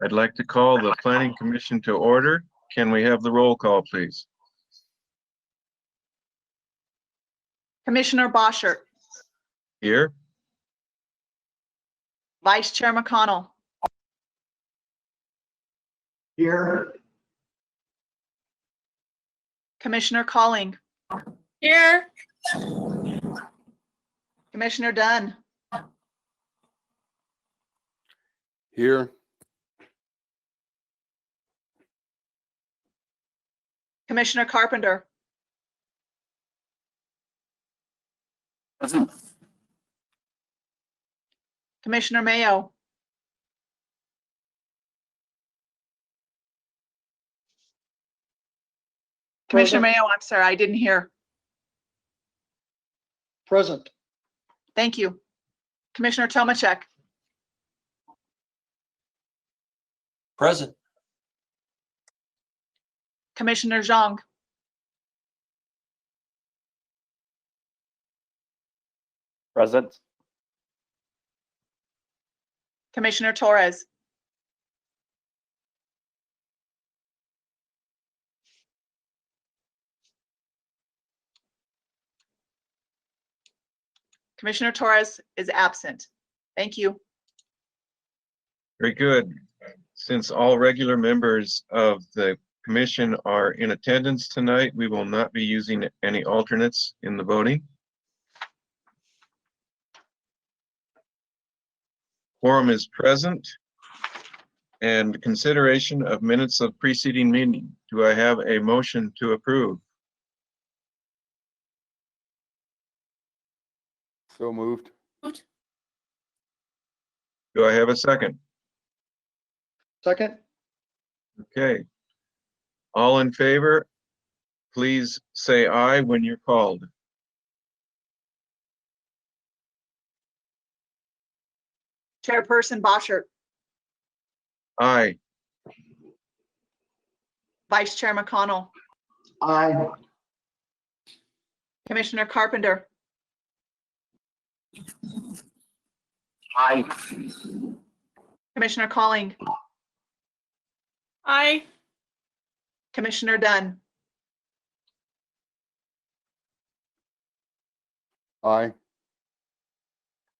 I'd like to call the Planning Commission to order. Can we have the roll call, please? Commissioner Boschert. Here. Vice Chair McConnell. Here. Commissioner Calling. Here. Commissioner Dunn. Here. Commissioner Carpenter. Present. Commissioner Mayo. Commissioner Present. Mayo, I'm sorry, I didn't hear. Present. Thank you. Commissioner Tomacek. Present. Commissioner Zhang. Present. Commissioner Torres. Commissioner Torres is absent. Thank you. Very good. Since all regular members of the commission are in attendance tonight, we will not be using any alternates in the voting. Quorum is present. And consideration of minutes of preceding meeting. Do I have a motion to approve? So moved. Do I have a second? Second. Okay. All in favor, please say aye when you're called. Chairperson Boschert. Aye. Vice Chair McConnell. Aye. Commissioner Carpenter. Aye. Commissioner Calling. Aye. Commissioner Dunn. Aye.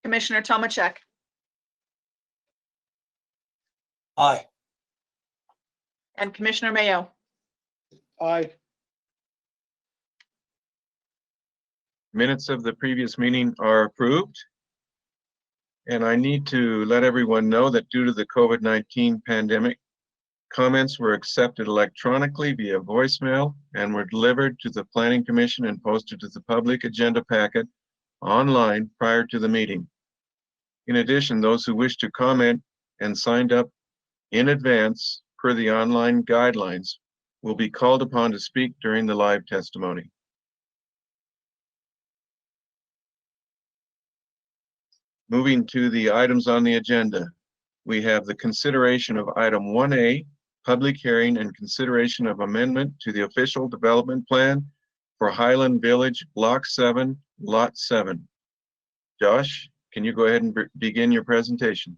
Commissioner Tomacek. Aye. And Commissioner Mayo. Aye. Minutes of the previous meeting are approved. And I need to let everyone know that due to the COVID-19 pandemic, comments were accepted electronically via voicemail and were delivered to the Planning Commission and posted to the public agenda packet online prior to the meeting. In addition, those who wish to comment and signed up in advance per the online guidelines will be called upon to speak during the live testimony. Moving to the items on the agenda, we have the consideration of item 1A, public hearing and consideration of amendment to the official development plan for Highland Village, Block 7, Lot 7. Josh, can you go ahead and begin your presentation?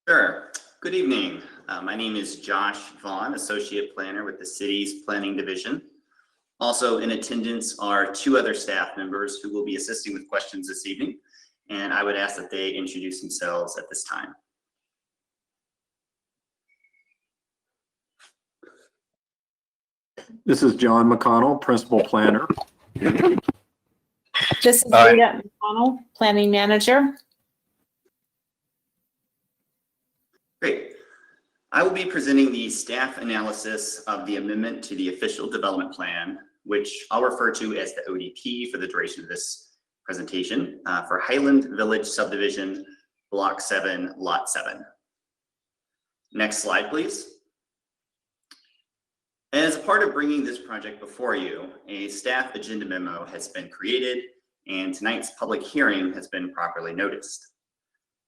Sure. Good evening. My name is Josh Vaughn, Associate Planner with the City's Planning Division. Also in attendance are two other staff members who will be assisting with questions this evening, and I would ask that they introduce themselves at this time. This is John McConnell, Principal Planner. This is Rita McConnell, Planning Manager. Great. I will be presenting the staff analysis of the amendment to the official development plan, which I'll refer to as the ODP for the duration of this presentation, for Highland Village Subdivision, Block 7, Lot 7. Next slide, please. As part of bringing this project before you, a staff agenda memo has been created and tonight's public hearing has been properly noticed.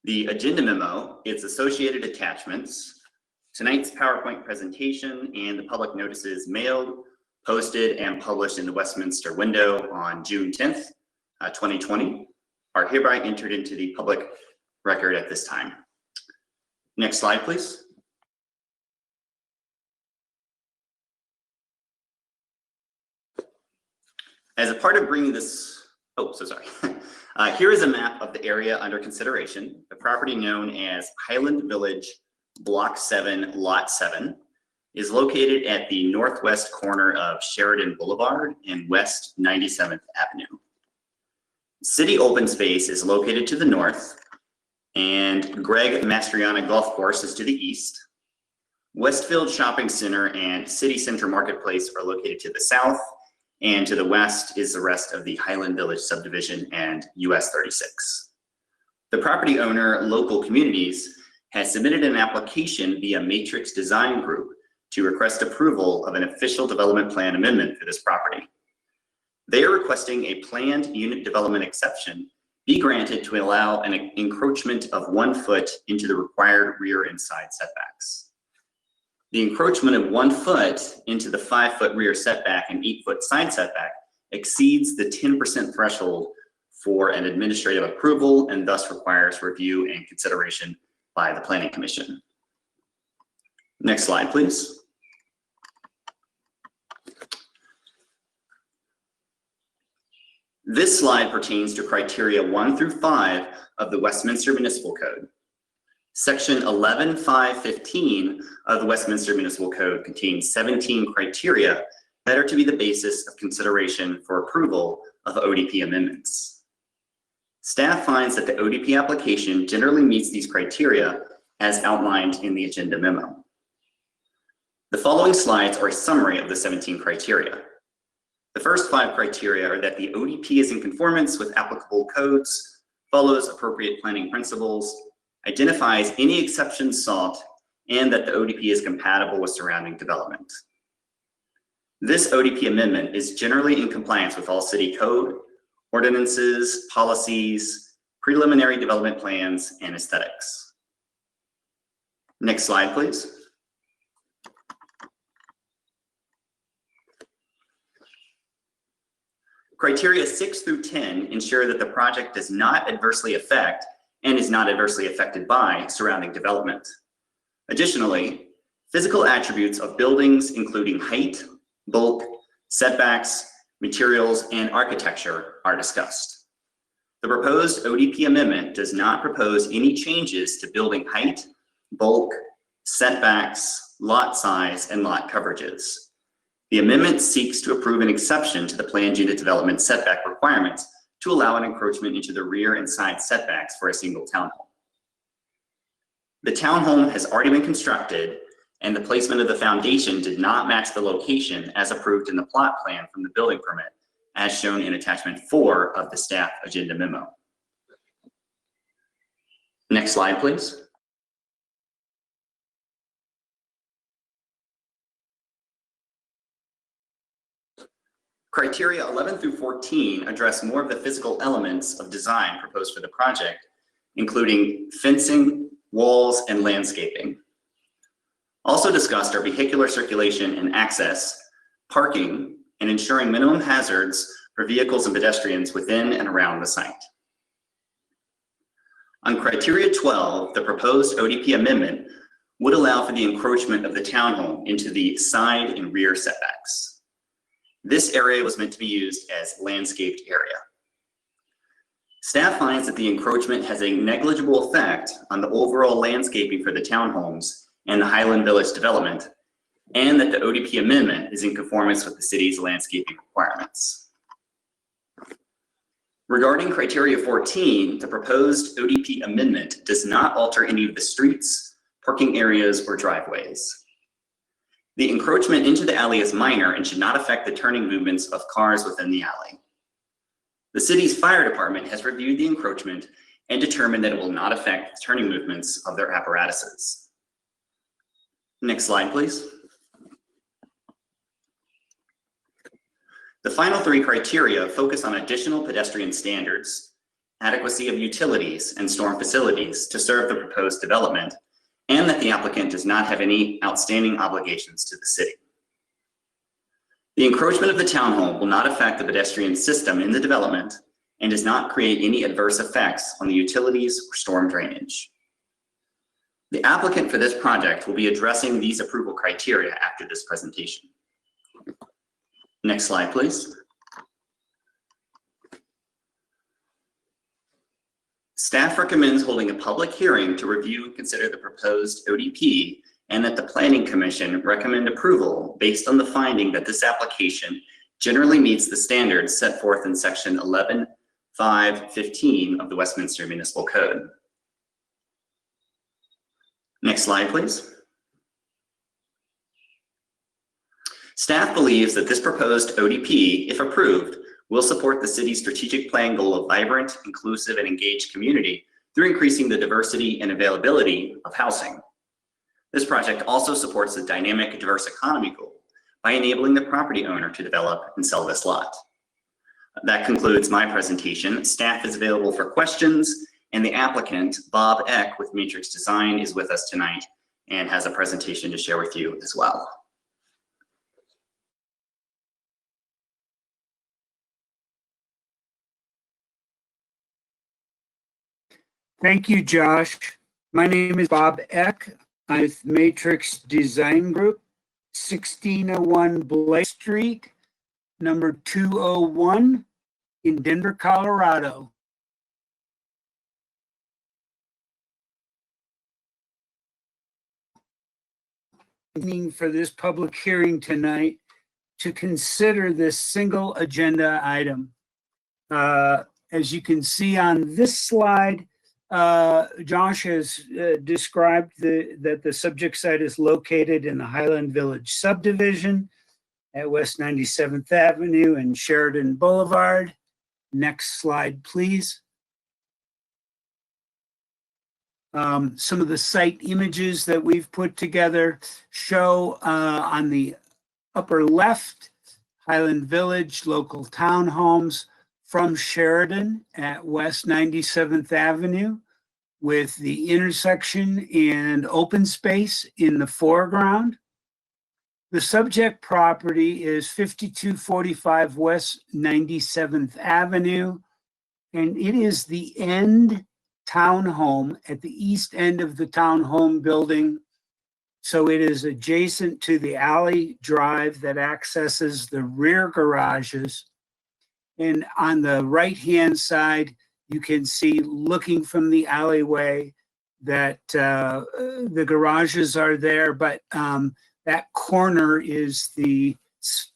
The agenda memo, its associated attachments, tonight's PowerPoint presentation, and the public notices mailed, posted, and published in the Westminster window on June 10th, 2020 are hereby entered into the public record at this time. Next slide, please. As a part of bringing this, here is a map of the area under consideration. The property known as Highland Village, Block 7, Lot 7, is located at the northwest corner of Sheridan Boulevard and West 97th Avenue. City open space is located to the north, and Greg Mastriana Golf Course is to the east. Westfield Shopping Center and City Center Marketplace are located to the south, and to the west is the rest of the Highland Village subdivision and US 36. The property owner, Local Communities, has submitted an application via Matrix Design Group to request approval of an official development plan amendment for this property. They are requesting a planned unit development exception be granted to allow an encroachment of 1 foot into the required rear and side setbacks. The encroachment of 1 foot into the 5-foot rear setback and 8-foot side setback exceeds the 10% threshold for an administrative approval and thus requires review and consideration by the Planning Commission. Next slide, please. This slide pertains to criteria 1 through 5 of the Westminster Municipal Code. Section 11.5.15 of the Westminster Municipal Code contains 17 criteria that are to be the basis of consideration for approval of ODP amendments. Staff finds that the ODP application generally meets these criteria as outlined in the agenda memo. The following slides are a summary of the 17 criteria. The first 5 criteria are that the ODP is in conformance with applicable codes, follows appropriate planning principles, identifies any exceptions sought, and that the ODP is compatible with surrounding development. This ODP amendment is generally in compliance with all city code, ordinances, policies, preliminary development plans, and aesthetics. Next slide, please. Criteria 6 through 10 ensure that the project does not adversely affect and is not adversely affected by surrounding development. Additionally, physical attributes of buildings, including height, bulk, setbacks, materials, and architecture, are discussed. The proposed ODP amendment does not propose any changes to building height, bulk, setbacks, lot size, and lot coverages. The amendment seeks to approve an exception to the planned unit development setback requirements to allow an encroachment into the rear and side setbacks for a single townhome. The townhome has already been constructed, and the placement of the foundation did not match the location as approved in the plot plan from the building permit, as shown in attachment 4 of the staff agenda memo. Next slide, please. Criteria 11 through 14 address more of the physical elements of design proposed for the project, including fencing, walls, and landscaping. Also discussed are vehicular circulation and access, parking, and ensuring minimum hazards for vehicles and pedestrians within and around the site. On criteria 12, the proposed ODP amendment would allow for the encroachment of the townhome into the side and rear setbacks. This area was meant to be used as landscaped area. Staff finds that the encroachment has a negligible effect on the overall landscaping for the townhomes and the Highland Village development, and that the ODP amendment is in conformance with the city's landscaping requirements. Regarding criteria 14, the proposed ODP amendment does not alter any of the streets, parking areas, or driveways. The encroachment into the alley is minor and should not affect the turning movements of cars within the alley. The city's fire department has reviewed the encroachment and determined that it will not affect the turning movements of their apparatuses. Next slide, please. The final 3 criteria focus on additional pedestrian standards, adequacy of utilities and storm facilities to serve the proposed development, and that the applicant does not have any outstanding obligations to the city. The encroachment of the townhome will not affect the pedestrian system in the development and does not create any adverse effects on the utilities or storm drainage. The applicant for this project will be addressing these approval criteria after this presentation. Next slide, please. Staff recommends holding a public hearing to review and consider the proposed ODP, and that the Planning Commission recommend approval based on the finding that this application generally meets the standards set forth in section 11.5.15 of the Westminster Municipal Code. Next slide, please. Staff believes that this proposed ODP, if approved, will support the city's strategic plan goal of vibrant, inclusive, and engaged community through increasing the diversity and availability of housing. This project also supports the dynamic, diverse economy goal by enabling the property owner to develop and sell this lot. That concludes my presentation. Staff is available for questions, and the applicant, Bob Eck with Matrix Design, is with us tonight and has a presentation to share with you as well. Thank you, Josh. My name is Bob Eck. I'm with Matrix Design Group, 1601 Blake Street, number 201 in Denver, Colorado. For this public hearing tonight to consider this single agenda item. As you can see on this slide, Josh has described that the subject site is located in the Highland Village subdivision at West 97th Avenue and Sheridan Boulevard. Next slide, please. Some of the site images that we've put together show on the upper left, Highland Village local townhomes from Sheridan at West 97th Avenue, with the intersection and open space in the foreground. The subject property is 5245 West 97th Avenue, and it is the end townhome at the east end of the townhome building. So it is adjacent to the alley drive that accesses the rear garages. And on the right-hand side, you can see, looking from the alleyway, that the garages are there, but that corner is the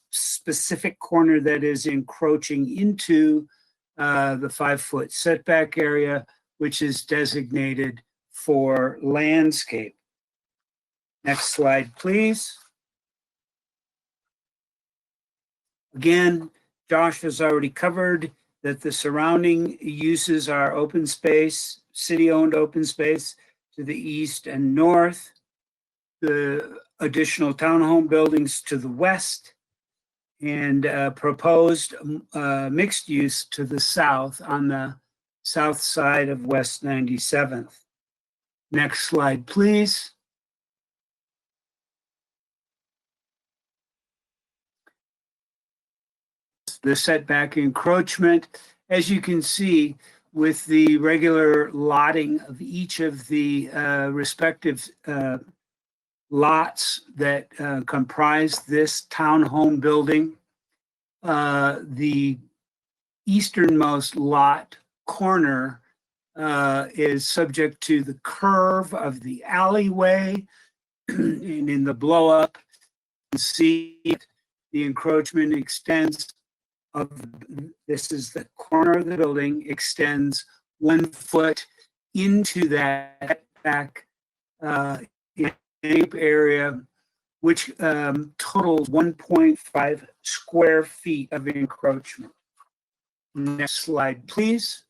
specific corner that is encroaching into the 5-foot setback area, which is designated for landscape. Next slide, please. Again, Josh has already covered that the surrounding uses are open space, city-owned open space to the east and north, the additional townhome buildings to the west, and proposed mixed use to the south on the south side of West 97th. Next slide, please. The setback encroachment, as you can see, with the regular lotting of each of the respective lots that comprise this townhome building. The easternmost lot corner is subject to the curve of the alleyway, and in the blow up, you can see the encroachment extends this is the corner of the building, extends 1 foot into that back area, which totals 1.5 square feet of encroachment. Next slide, please.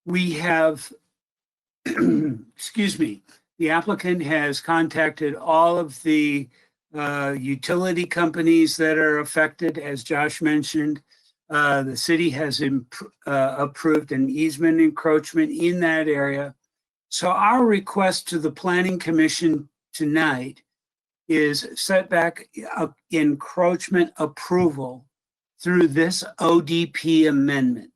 We have, excuse me, the applicant has contacted all of the utility companies that are affected. As Josh mentioned, the city has approved an easement encroachment in that area. So our request to the Planning Commission tonight is setback encroachment approval through this ODP amendment.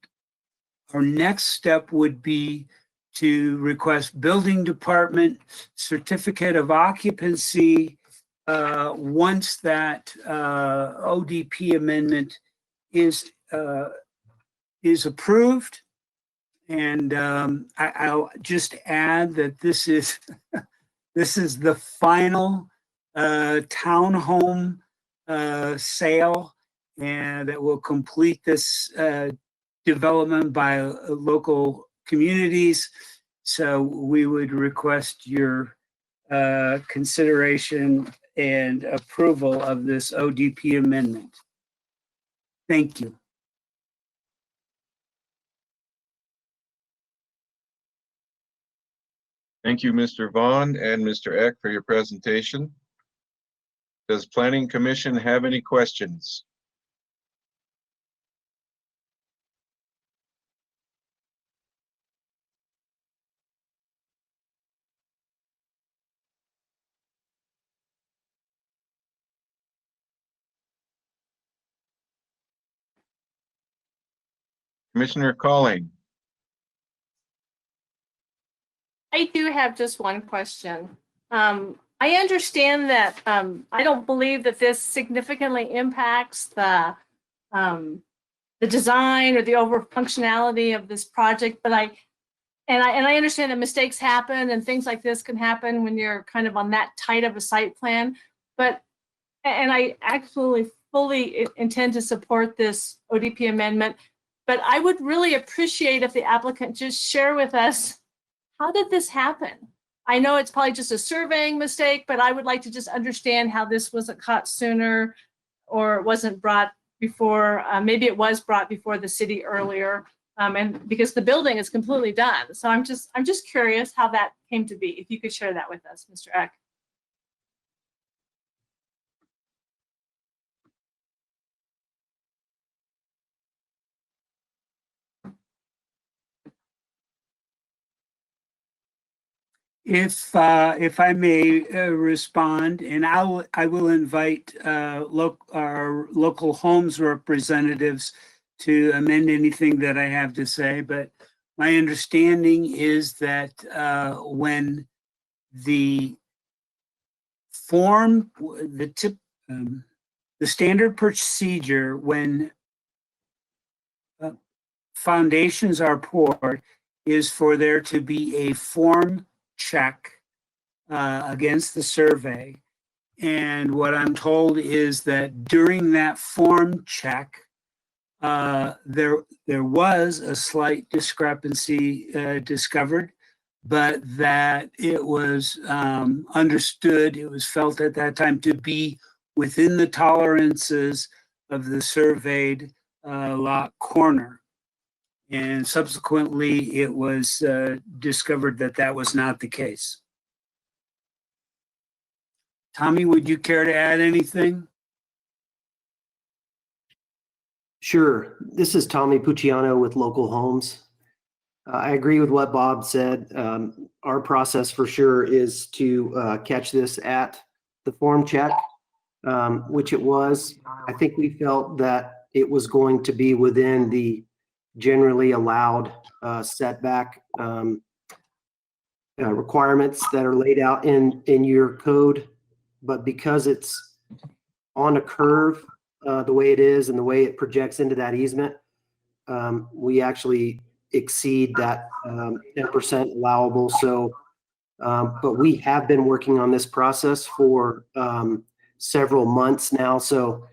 Our next step would be to request building department certificate of occupancy once that ODP amendment is approved. And I'll just add that this is this is the final townhome sale, and that will complete this development by local communities. So we would request your consideration and approval of this ODP amendment. Thank you. Thank you, Mr. Vaughn and Mr. Eck, for your presentation. Does Planning Commission have any questions? Commissioner Calling. I do have just one question. I understand that I don't believe that this significantly impacts the design or the overall functionality of this project, but I understand that mistakes happen and things like this can happen when you're kind of on that tight of a site plan. But I absolutely fully intend to support this ODP amendment. But I would really appreciate if the applicant just share with us, how did this happen? I know it's probably just a surveying mistake, but I would like to just understand how this wasn't caught sooner, or it wasn't brought before. Maybe it was brought before the city earlier, and because the building is completely done. So I'm just curious how that came to be. If you could share that with us, Mr. Eck. If I may respond, and I will invite our local homes representatives to amend anything that I have to say. But my understanding is that when the standard procedure when foundations are poured is for there to be a form check against the survey. And what I'm told is that during that form check, there was a slight discrepancy discovered, but that it was understood, it was felt at that time to be within the tolerances of the surveyed lot corner. And subsequently, it was discovered that that was not the case. Tommy, would you care to add anything? Sure. This is Tommy Pucciano with Local Homes. I agree with what Bob said. Our process for sure is to catch this at the form check, which it was. I think we felt that it was going to be within the generally allowed setback requirements that are laid out in your code. But because it's on a curve, the way it is and the way it projects into that easement, we actually exceed that 10% allowable. So, but we have been working on this process for several months now. So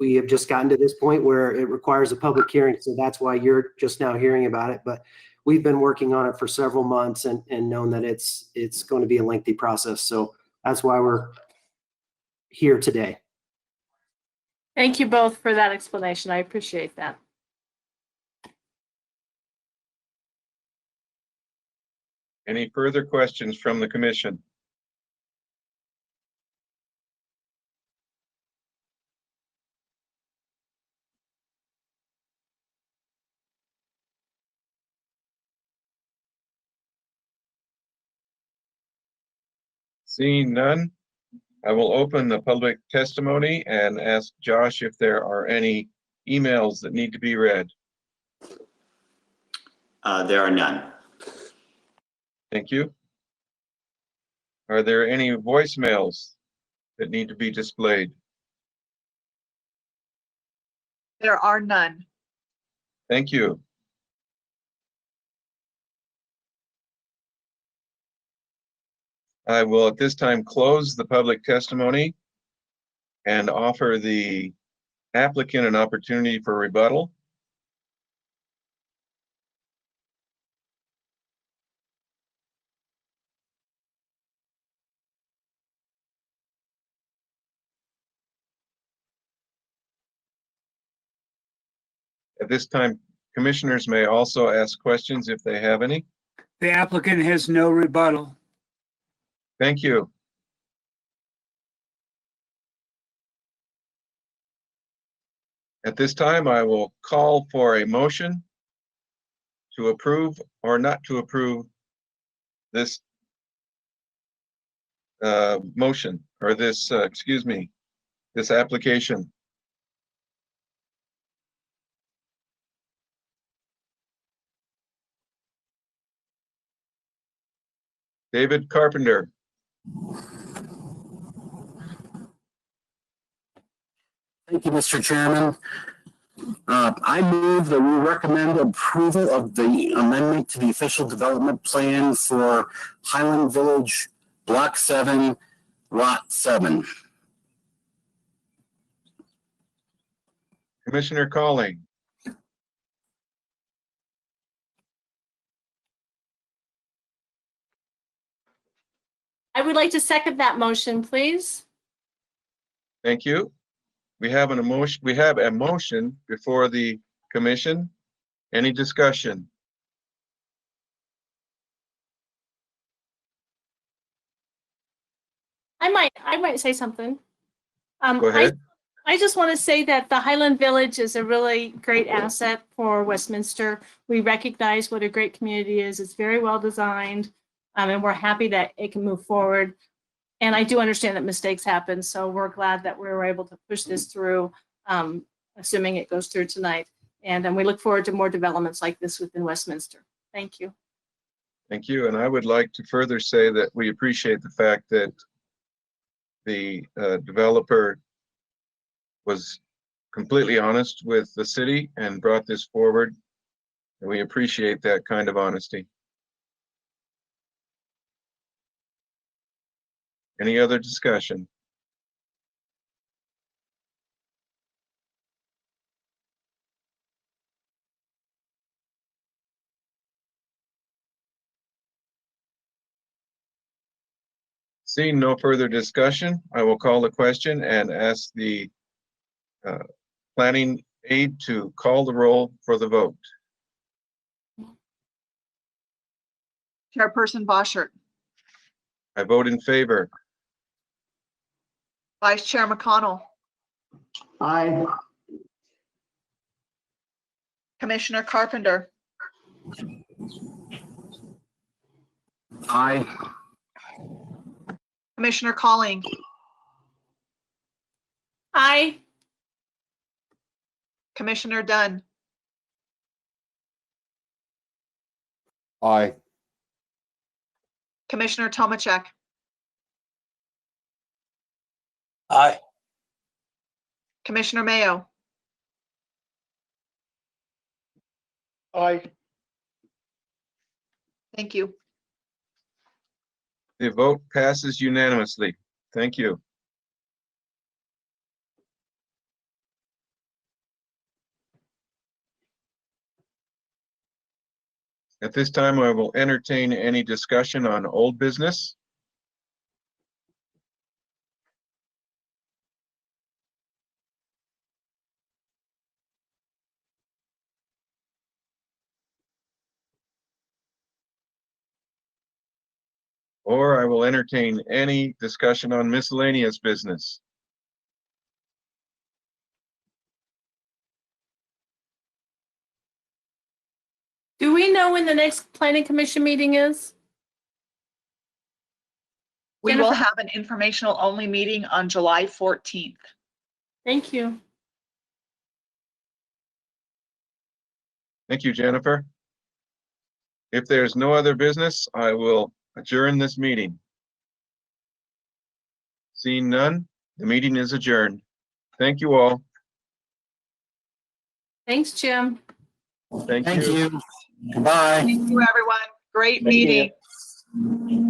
we have just gotten to this point where it requires a public hearing. So that's why you're just now hearing about it. But we've been working on it for several months and known that it's going to be a lengthy process. So that's why we're here today. Thank you both for that explanation. I appreciate that. Any further questions from the commission? Seeing none, I will open the public testimony and ask Josh if there are any emails that need to be read. There are none. Thank you. Are there any voicemails that need to be displayed? There are none. Thank you. I will at this time close the public testimony and offer the applicant an opportunity for rebuttal. At this time, commissioners may also ask questions if they have any. The applicant has no rebuttal. Thank you. At this time, I will call for a motion to approve or not to approve this motion or this, excuse me, this application. David Carpenter, Thank you, Mr. Chairman. I move that we recommend approval of the amendment to the official development plan for Highland Village, Block 7, Lot 7. Commissioner Calling, I would like to second that motion, please. thank you. We have a motion before the commission. Any discussion? I might say something. Go ahead. I just want to say that the Highland Village is a really great asset for Westminster. We recognize what a great community is. It's very well designed, and we're happy that it can move forward. And I do understand that mistakes happen, so we're glad that we were able to push this through, assuming it goes through tonight. And we look forward to more developments like this within Westminster. Thank you. Thank you. And I would like to further say that we appreciate the fact that the developer was completely honest with the city and brought this forward. And we appreciate that kind of honesty. Any other discussion? Seeing no further discussion, I will call the question and ask the planning aide to call the roll for the vote. Chairperson Boschert, I vote in favor. Vice Chair McConnell, Aye. Commissioner Carpenter, Aye. Commissioner Calling, Aye. Commissioner Dunn, Aye. Commissioner Tomacek, Aye. Commissioner Mayo, Aye. thank you. The vote passes unanimously. Thank you. At this time, I will entertain any discussion on old business. Or I will entertain any discussion on miscellaneous business. Do we know when the next planning commission meeting is? We will Jennifer? have an informational only meeting on July 14th. Thank you. Thank you, Jennifer. If there's no other business, I will adjourn this meeting. Seeing none, the meeting is adjourned. Thank you all. Thanks, Jim. Thank Thank you. you. Goodbye. Thank you, everyone. Great Thank you. meeting.